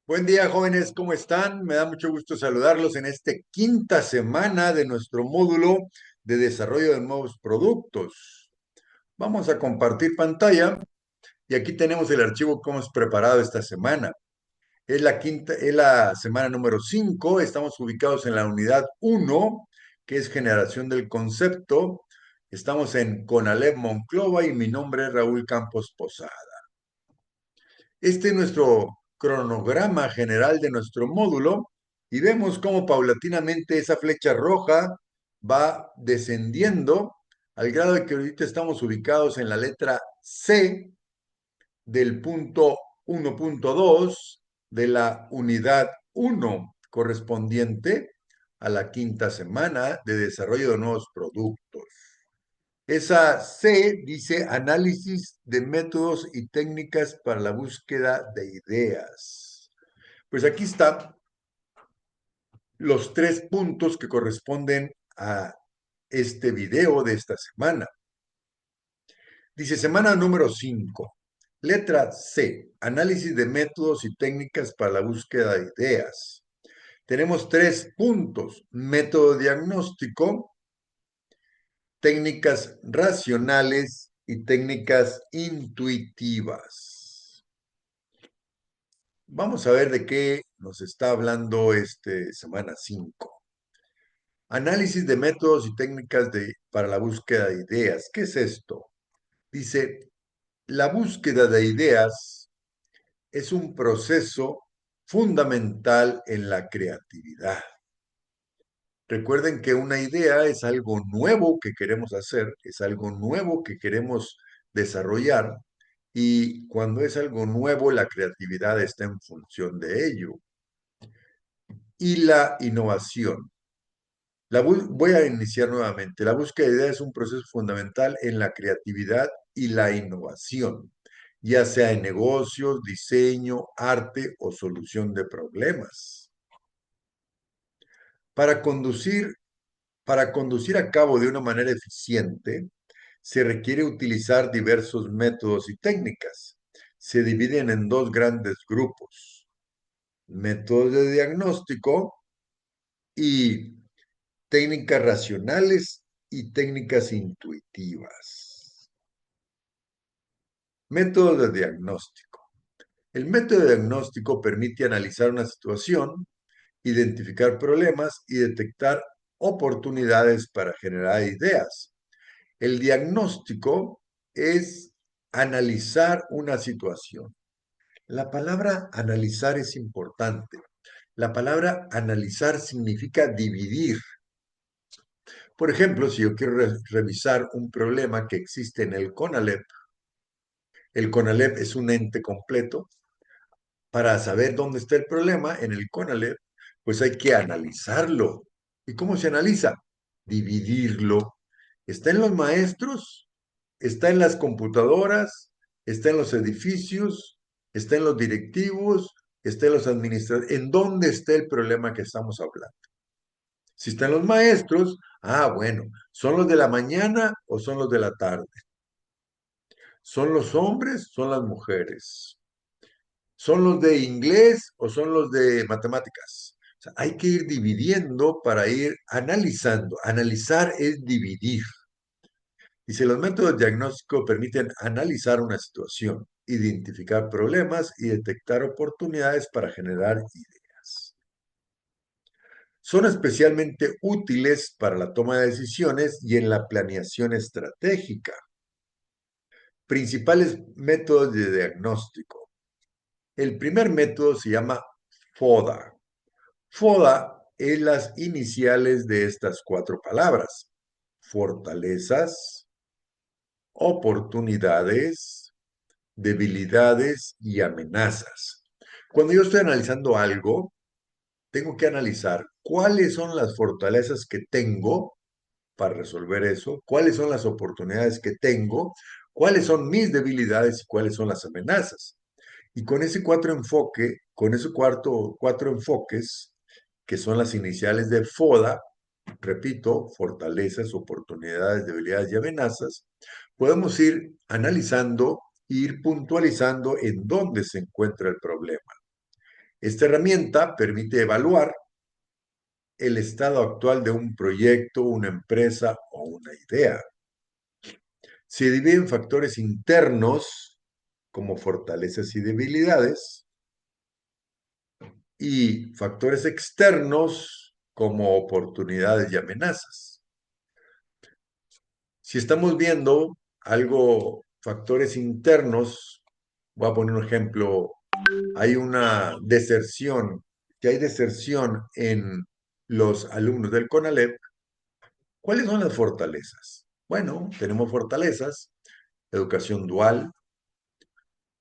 Buen día, jóvenes, ¿cómo están? Me da mucho gusto saludarlos en esta quinta semana de nuestro módulo de desarrollo de nuevos productos. Vamos a compartir pantalla y aquí tenemos el archivo que hemos preparado esta semana. Es la semana número 5. Estamos ubicados en la unidad uno, que es generación del concepto. Estamos en Conalep Monclova y mi nombre es Raúl Campos Posada. Este es nuestro cronograma general de nuestro módulo y vemos cómo paulatinamente esa flecha roja va descendiendo al grado de que ahorita estamos ubicados en la letra C del punto 1.2 de la unidad 1 correspondiente a la quinta semana de desarrollo de nuevos productos. Esa C dice análisis de métodos y técnicas para la búsqueda de ideas. Pues aquí están los 3 puntos que corresponden a este video de esta semana. Dice semana número 5. Letra C, análisis de métodos y técnicas para la búsqueda de ideas. Tenemos 3 puntos: método diagnóstico, técnicas racionales y técnicas intuitivas. Vamos a ver de qué nos está hablando semana 5. Análisis de métodos y técnicas para la búsqueda de ideas. ¿Qué es esto? Dice, la búsqueda de ideas es un proceso fundamental en la creatividad. Recuerden que una idea es algo nuevo que queremos hacer, es algo nuevo que queremos desarrollar, y cuando es algo nuevo, la creatividad está en función de ello. Y la innovación. Voy a iniciar nuevamente. La búsqueda de ideas es un proceso fundamental en la creatividad y la innovación, ya sea en negocios, diseño, arte o solución de problemas. Para conducir, para conducir a cabo de una manera eficiente, se requiere utilizar diversos métodos y técnicas. Se dividen en 2 grandes grupos: métodos de diagnóstico y técnicas racionales y técnicas intuitivas. Método de diagnóstico. El método de diagnóstico permite analizar una situación, identificar problemas y detectar oportunidades para generar ideas. El diagnóstico es analizar una situación. La palabra analizar es importante. La palabra analizar significa dividir. Por ejemplo, si yo quiero revisar un problema que existe en el CONALEP es un ente completo. Para saber dónde está el problema en el CONALEP, pues hay que analizarlo. ¿Y cómo se analiza? Dividirlo. ¿Está en los maestros? ¿Está en las computadoras? ¿Está en los edificios? ¿Está en los directivos? ¿Está en los administradores? ¿En dónde está el problema que estamos hablando? Si están los maestros, bueno, ¿son los de la mañana o son los de la tarde? ¿Son los hombres? ¿Son las mujeres? ¿Son los de inglés o son los de matemáticas? O sea, hay que ir dividiendo para ir analizando. Analizar es dividir. Dice, los métodos diagnósticos permiten analizar una situación, identificar problemas y detectar oportunidades para generar ideas. Son especialmente útiles para la toma de decisiones y en la planeación estratégica. Principales métodos de diagnóstico. El primer método se llama FODA. FODA es las iniciales de estas 4 palabras: fortalezas, oportunidades, debilidades y amenazas. Cuando yo estoy analizando algo, tengo que analizar cuáles son las fortalezas que tengo para resolver eso, cuáles son las oportunidades que tengo, cuáles son mis debilidades y cuáles son las amenazas. Y con ese con esos 4 enfoques, que son las iniciales de FODA, repito, fortalezas, oportunidades, debilidades y amenazas, podemos ir analizando e ir puntualizando en dónde se encuentra el problema. Esta herramienta permite evaluar el estado actual de un proyecto, una empresa o una idea. Se divide en factores internos como fortalezas y debilidades y factores externos como oportunidades y amenazas. Si estamos viendo algo, factores internos, voy a poner un ejemplo, hay una deserción, que hay deserción en los alumnos del CONALEP. ¿Cuáles son las fortalezas? Bueno, tenemos fortalezas, educación dual,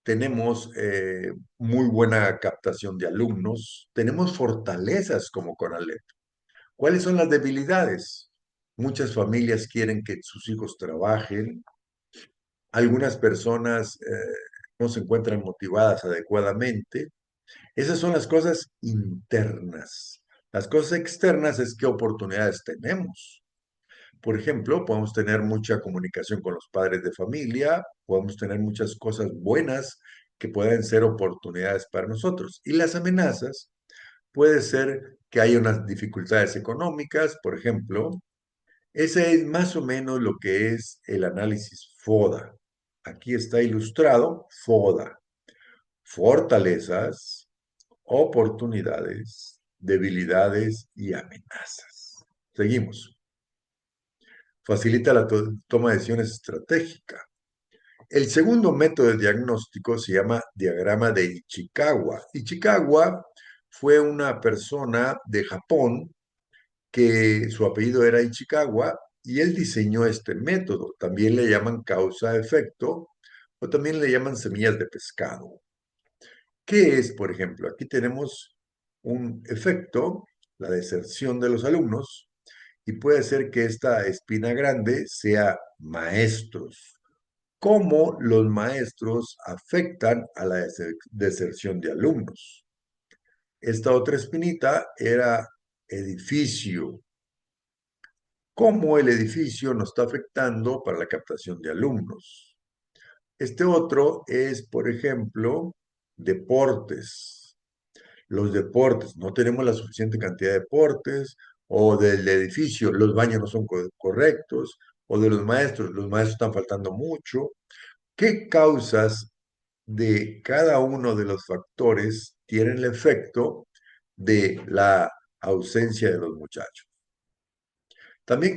tenemos muy buena captación de alumnos, tenemos fortalezas como CONALEP. ¿Cuáles son las debilidades? Muchas familias quieren que sus hijos trabajen, algunas personas no se encuentran motivadas adecuadamente. Esas son las cosas internas. Las cosas externas es qué oportunidades tenemos. Por ejemplo, podemos tener mucha comunicación con los padres de familia, podemos tener muchas cosas buenas que pueden ser oportunidades para nosotros. Y las amenazas puede ser que haya unas dificultades económicas, por ejemplo. Ese es más o menos lo que es el análisis FODA. Aquí está ilustrado FODA. Fortalezas, oportunidades, debilidades y amenazas. Seguimos. Facilita la toma de decisiones estratégica. El segundo método de diagnóstico se llama diagrama de Ichikawa. Ichikawa fue una persona de Japón que su apellido era Ichikawa y él diseñó este método. También le llaman causa-efecto o también le llaman semillas de pescado. ¿Qué es, por ejemplo? Aquí tenemos un efecto, la deserción de los alumnos, y puede ser que esta espina grande sea maestros. ¿Cómo los maestros afectan a la deserción de alumnos? Esta otra espinita era edificio. ¿Cómo el edificio nos está afectando para la captación de alumnos? Este otro es, por ejemplo, deportes. Los deportes, no tenemos la suficiente cantidad de deportes, o del edificio, los baños no son correctos, o de los maestros están faltando mucho. ¿Qué causas de cada uno de los factores tienen el efecto de la ausencia de los muchachos? También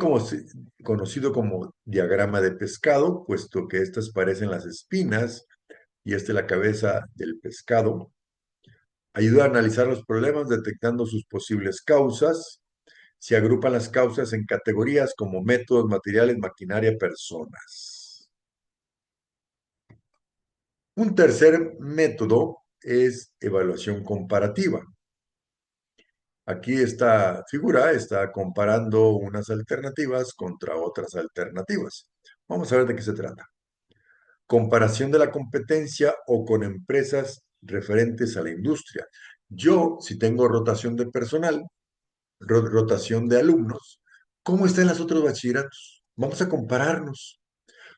conocido como diagrama de pescado, puesto que estas parecen las espinas y esta es la cabeza del pescado. Ayuda a analizar los problemas detectando sus posibles causas. Se agrupan las causas en categorías como métodos, materiales, maquinaria, personas. Un tercer método es evaluación comparativa. Aquí esta figura está comparando unas alternativas contra otras alternativas. Vamos a ver de qué se trata. Comparación de la competencia o con empresas referentes a la industria. Yo, si tengo rotación de personal, rotación de alumnos, ¿cómo están los otros bachilleratos? Vamos a compararnos.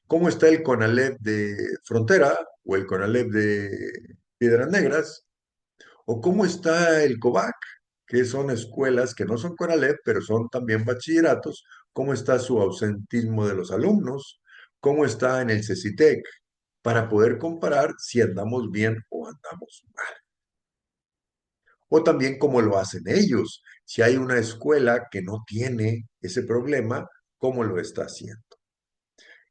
¿Cómo está el CONALEP de Frontera o el CONALEP de Piedras Negras? ¿O cómo está el COVAC, que son escuelas que no son CONALEP, pero son también bachilleratos? ¿Cómo está su ausentismo de los alumnos? ¿Cómo está en el CECITEC? Para poder comparar si andamos bien o andamos mal. O también cómo lo hacen ellos. Si hay una escuela que no tiene ese problema, ¿cómo lo está haciendo?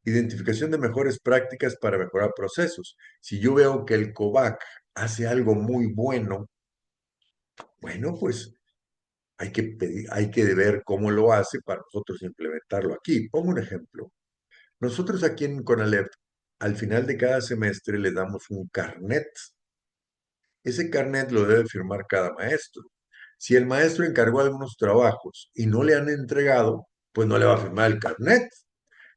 Identificación de mejores prácticas para mejorar procesos. Si yo veo que el COVAC hace algo muy bueno, bueno, pues hay que ver cómo lo hace para nosotros implementarlo aquí. Pongo un ejemplo. Nosotros aquí en CONALEP, al final de cada semestre le damos un carnet. Ese carnet lo debe firmar cada maestro. Si el maestro encargó algunos trabajos y no le han entregado, pues no le va a firmar el carnet.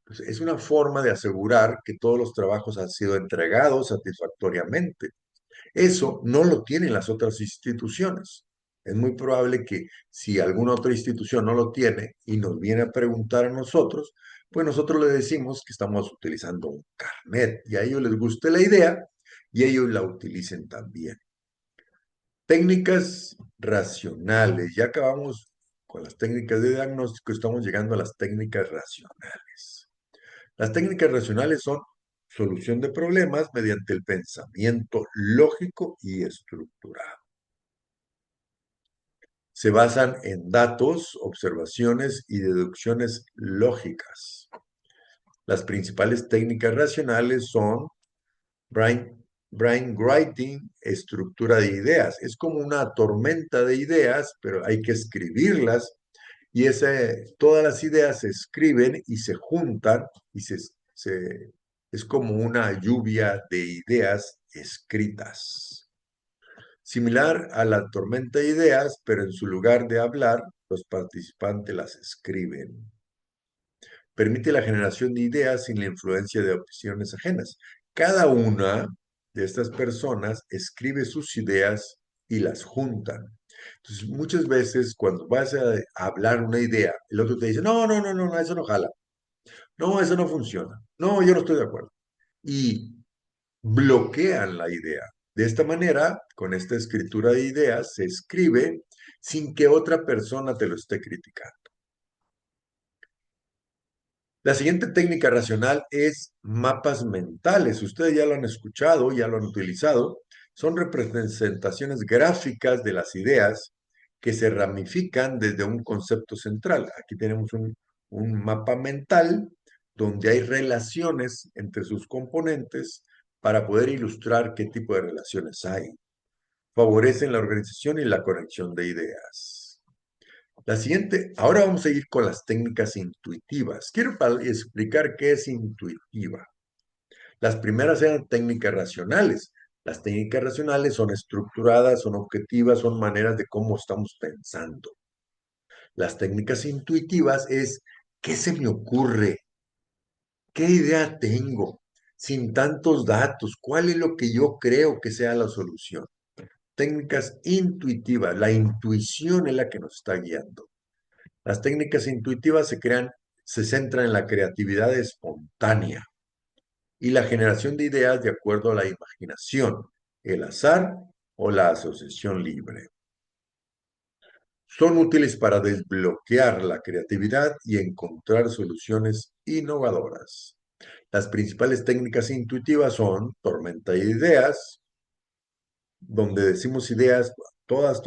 Pues es una forma de asegurar que todos los trabajos han sido entregados satisfactoriamente. Eso no lo tienen las otras instituciones. Es muy probable que si alguna otra institución no lo tiene y nos viene a preguntar a nosotros, pues nosotros le decimos que estamos utilizando un carnet y a ellos les guste la idea y ellos la utilicen también. Técnicas racionales. Ya acabamos con las técnicas de diagnóstico, estamos llegando a las técnicas racionales. Las técnicas racionales son solución de problemas mediante el pensamiento lógico y estructurado. Se basan en datos, observaciones y deducciones lógicas. Las principales técnicas racionales son brainwriting, estructura de ideas. Es como una tormenta de ideas, pero hay que escribirlas y todas las ideas se escriben y se juntan y es como una lluvia de ideas escritas. Similar a la tormenta de ideas, pero en su lugar de hablar, los participantes las escriben. Permite la generación de ideas sin la influencia de opiniones ajenas. Cada una de estas personas escribe sus ideas y las juntan. Entonces, muchas veces cuando vas a hablar una idea, el otro te dice, no, no, no, no, eso no jala. No, eso no funciona. No, yo no estoy de acuerdo. Y bloquean la idea. De esta manera, con esta escritura de ideas, se escribe sin que otra persona te lo esté criticando. La siguiente técnica racional es mapas mentales. Ustedes ya lo han escuchado, ya lo han utilizado. Son representaciones gráficas de las ideas que se ramifican desde un concepto central. Aquí tenemos un mapa mental donde hay relaciones entre sus componentes para poder ilustrar qué tipo de relaciones hay. Favorecen la organización y la conexión de ideas. La siguiente, ahora vamos a ir con las técnicas intuitivas. Quiero explicar qué es intuitiva. Las primeras eran técnicas racionales. Las técnicas racionales son estructuradas, son objetivas, son maneras de cómo estamos pensando. Las técnicas intuitivas es, ¿qué se me ocurre? ¿Qué idea tengo? Sin tantos datos, ¿cuál es lo que yo creo que sea la solución? Técnicas intuitivas, la intuición es la que nos está guiando. Las técnicas intuitivas se centran en la creatividad espontánea y la generación de ideas de acuerdo a la imaginación, el azar o la asociación libre. Son útiles para desbloquear la creatividad y encontrar soluciones innovadoras. Las principales técnicas intuitivas son tormenta de ideas, donde decimos ideas, todas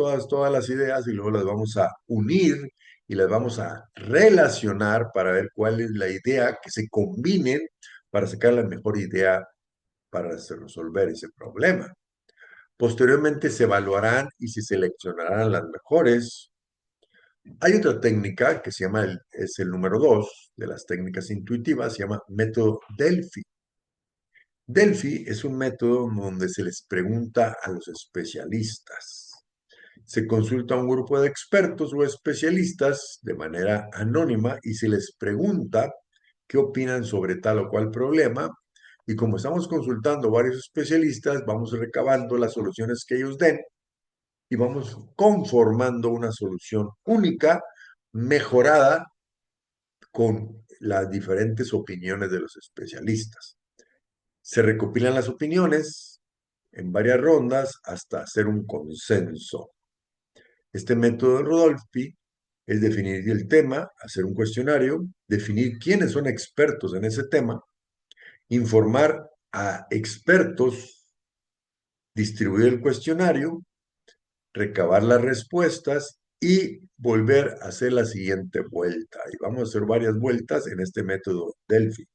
las ideas y luego las vamos a unir y las vamos a relacionar para ver cuál es la idea, que se combinen para sacar la mejor idea para resolver ese problema. Posteriormente se evaluarán y se seleccionarán las mejores. Hay otra técnica que es el número 2 de las técnicas intuitivas, se llama método Delphi. Delphi es un método donde se les pregunta a los especialistas. Se consulta a un grupo de expertos o especialistas de manera anónima y se les pregunta qué opinan sobre tal o cual problema. Y como estamos consultando varios especialistas, vamos recabando las soluciones que ellos den y vamos conformando una solución única, mejorada con las diferentes opiniones de los especialistas. Se recopilan las opiniones en varias rondas hasta hacer un consenso. Este método de Rodolfi es definir el tema, hacer un cuestionario, definir quiénes son expertos en ese tema, informar a expertos, distribuir el cuestionario, recabar las respuestas y volver a hacer la siguiente vuelta. Y vamos a hacer varias vueltas en este método Delphi.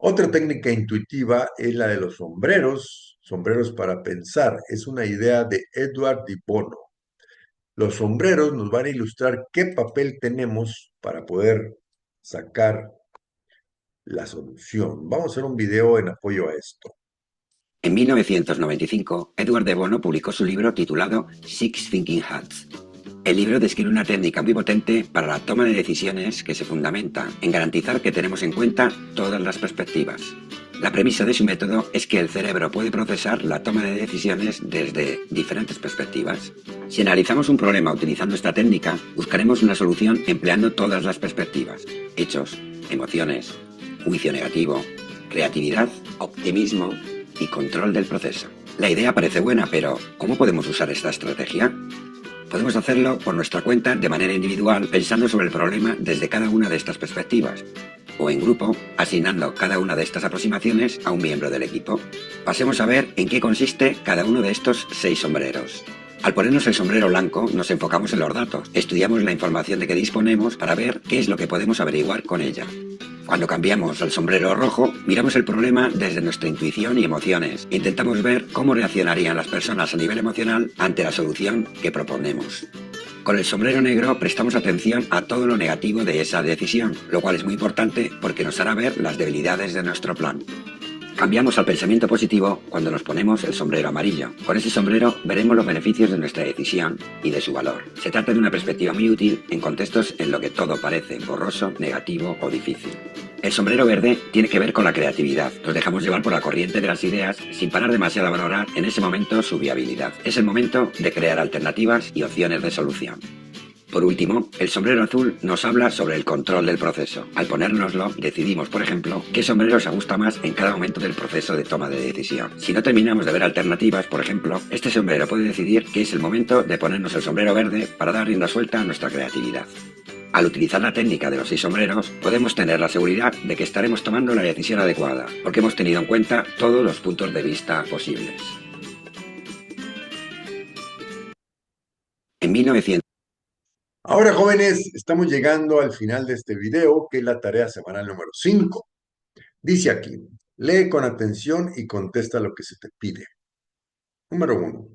Otra técnica intuitiva es la de los sombreros para pensar. Es una idea de Edward Di Bono. Los sombreros nos van a ilustrar qué papel tenemos para poder sacar la solución. Vamos a hacer un video en apoyo a esto. En 1995, Edward de Bono publicó su libro titulado Six Thinking Hats. El libro describe una técnica muy potente para la toma de decisiones que se fundamenta en garantizar que tenemos en cuenta todas las perspectivas. La premisa de su método es que el cerebro puede procesar la toma de decisiones desde diferentes perspectivas. Si analizamos un problema utilizando esta técnica, buscaremos una solución empleando todas las perspectivas: hechos, emociones, juicio negativo, creatividad, optimismo, y control del proceso. La idea parece buena, pero ¿cómo podemos usar esta estrategia? Podemos hacerlo por nuestra cuenta de manera individual, pensando sobre el problema desde cada una de estas perspectivas, o en grupo, asignando cada una de estas aproximaciones a un miembro del equipo. Pasemos a ver en qué consiste cada uno de estos 6 sombreros. Al ponernos el sombrero blanco, nos enfocamos en los datos, estudiamos la información de que disponemos para ver qué es lo que podemos averiguar con ella. Cuando cambiamos al sombrero rojo, miramos el problema desde nuestra intuición y emociones. Intentamos ver cómo reaccionarían las personas a nivel emocional ante la solución que proponemos. Con el sombrero negro prestamos atención a todo lo negativo de esa decisión, lo cual es muy importante porque nos hará ver las debilidades de nuestro plan. Cambiamos al pensamiento positivo cuando nos ponemos el sombrero amarillo. Con ese sombrero veremos los beneficios de nuestra decisión y de su valor. Se trata de una perspectiva muy útil en contextos en los que todo parece borroso, negativo o difícil. El sombrero verde tiene que ver con la creatividad. Nos dejamos llevar por la corriente de las ideas sin parar demasiado a valorar en ese momento su viabilidad. Es el momento de crear alternativas y opciones de solución. Por último, el sombrero azul nos habla sobre el control del proceso. Al ponérnoslo, decidimos, por ejemplo, qué sombrero se ajusta más en cada momento del proceso de toma de decisión. Si no terminamos de ver alternativas, por ejemplo, este sombrero puede decidir que es el momento de ponernos el sombrero verde para dar rienda suelta a nuestra creatividad. Al utilizar la técnica de los 6 sombreros, podemos tener la seguridad de que estaremos tomando la decisión adecuada, porque hemos tenido en cuenta todos los puntos de vista posibles. En 1900 Ahora, jóvenes, estamos llegando al final de este video, que es la tarea semanal número 5. Dice aquí, lee con atención y contesta lo que se te pide. Número 1.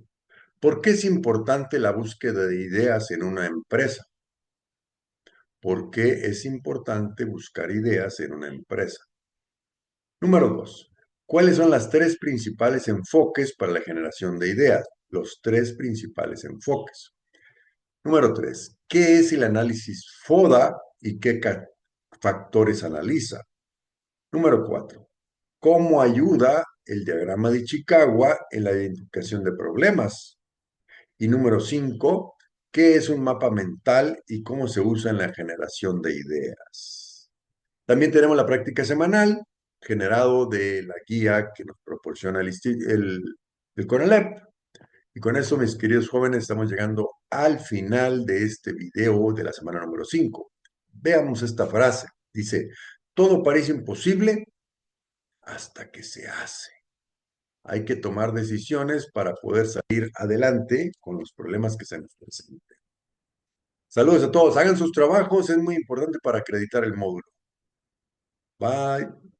¿Por qué es importante la búsqueda de ideas en una empresa? ¿Por qué es importante buscar ideas en una empresa? Número 2. ¿Cuáles son las 3 principales enfoques para la generación de ideas? Los 3 principales enfoques. Número 3. ¿Qué es el análisis FODA y qué factores analiza? Número 4. ¿Cómo ayuda el diagrama de Chicagua en la identificación de problemas? Y número 5. ¿Qué es un mapa mental y cómo se usa en la generación de ideas? También tenemos la práctica semanal, generado de la guía que nos proporciona el CONALEP. Y con eso, mis queridos jóvenes, estamos llegando al final de este video de la semana número 5. Veamos esta frase. Dice, todo parece imposible hasta que se hace. Hay que tomar decisiones para poder salir adelante con los problemas que se nos presenten. Saludos a todos. Hagan sus trabajos. Es muy importante para acreditar el módulo. Bye.